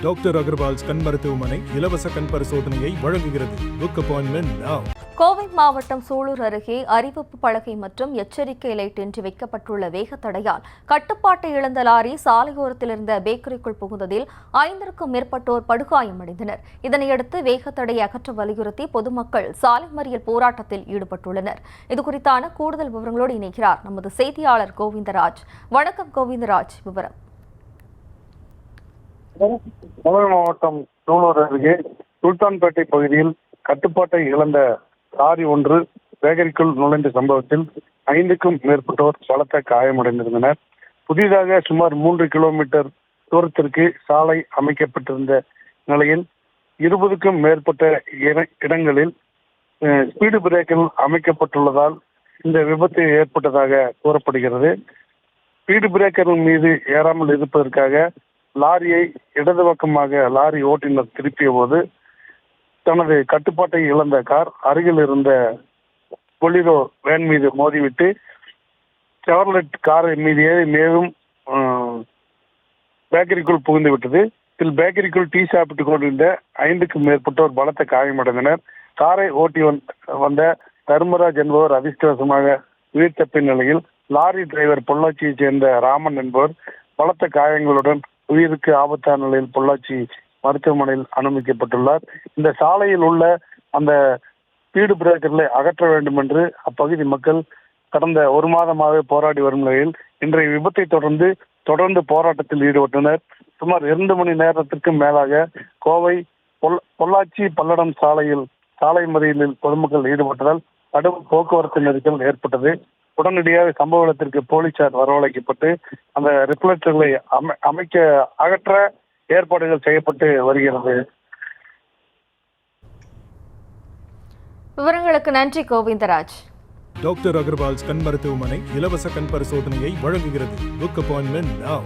Doctor Agarwal's கண் மருத்துவமனை இலவச கண் பரிசோதனையை வழங்குகிறது. Book appointment now. கோவை மாவட்டம் சூலூர் அருகே அறிவிப்பு பலகை மற்றும் எச்சரிக்கை லைட் இன்றி வைக்கப்பட்டுள்ள வேகத்தடையால் கட்டுப்பாட்டை இழந்த லாரி சாலையோரத்தில் இருந்த பேக்கரிக்குள் புகுந்ததில் 5க்கும் மேற்பட்டோர் படுகாயமடைந்தனர். இதனையடுத்து வேகத்தடையை அகற்ற வலியுறுத்தி பொதுமக்கள் சாலை மறியல் போராட்டத்தில் ஈடுபட்டுள்ளனர். இதுகுறித்தான கூடுதல் விவரங்களோடு இணைகிறார் நமது செய்தியாளர் கோவிந்தராஜ். வணக்கம் கோவிந்தராஜ், விவரம். கோவை மாவட்டம் சூலூர் அருகே சுல்தான்பேட்டை பகுதியில் கட்டுப்பாட்டை இழந்த லாரி ஒன்று பேக்கரிக்குள் நுழைந்த சம்பவத்தில் 5க்கும் மேற்பட்டோர் பலத்த காயமடைந்திருந்தனர். புதிதாக சுமார் 3 கிலோமீட்டர் தூரத்திற்கு சாலை அமைக்கப்பட்டிருந்த நிலையில் 20க்கும் மேற்பட்ட இடங்களில் ஸ்பீடு பிரேக்கர் அமைக்கப்பட்டுள்ளதால் இந்த விபத்து ஏற்பட்டதாக கூறப்படுகிறது. ஸ்பீடு பிரேக்கரின் மீது ஏறாமல் இருப்பதற்காக லாரியை இடது பக்கமாக லாரி ஓட்டுநர் திருப்பிய போது தனது கட்டுப்பாட்டை இழந்த கார் அருகில் இருந்த பொலிரோ வேன் மீது மோதிவிட்டு செவர்லெட் காரை மீது ஏறி மேலும் பேக்கரிக்குள் புகுந்து விட்டது. இதில் பேக்கரிக்குள் டீ சாப்பிட்டுக் கொண்டிருந்த 5க்கும் மேற்பட்டோர் பலத்த காயமடைந்தனர். காரை ஓட்டி வந்த தர்மராஜ் என்பவர் அதிர்ஷ்டவசமாக உயிர் தப்பிய நிலையில் லாரி டிரைவர் பொள்ளாச்சியைச் சேர்ந்த ராமன் என்பவர் பலத்த காயங்களுடன் உயிருக்கு ஆபத்தான நிலையில் பொள்ளாச்சி மருத்துவமனையில் அனுமதிக்கப்பட்டுள்ளார். இந்த சாலையில் உள்ள அந்த ஸ்பீடு பிரேக்கர்களை அகற்ற வேண்டும் என்று அப்பகுதி மக்கள் கடந்த 1 மாதமாக போராடி வரும் நிலையில் இன்றைய விபத்தை தொடர்ந்து போராட்டத்தில் ஈடுபட்டனர். சுமார் 2 மணி நேரத்திற்கும் மேலாக கோவை பொள்ளாச்சி பல்லடம் சாலை மறியலில் பொதுமக்கள் ஈடுபட்டதால் கடும் போக்குவரத்து நெரிசல் ஏற்பட்டது. உடனடியாக சம்பவ இடத்திற்கு போலீசார் வரவழைக்கப்பட்டு அந்த ரிஃப்ளெக்டர்களை அகற்ற ஏற்பாடுகள் செய்யப்பட்டு வருகிறது. விவரங்களுக்கு நன்றி கோவிந்தராஜ். டாக்டர் அகர்வால்ஸ் கண் மருத்துவமனை இலவச கண் பரிசோதனையை வழங்குகிறது. Book appointment now.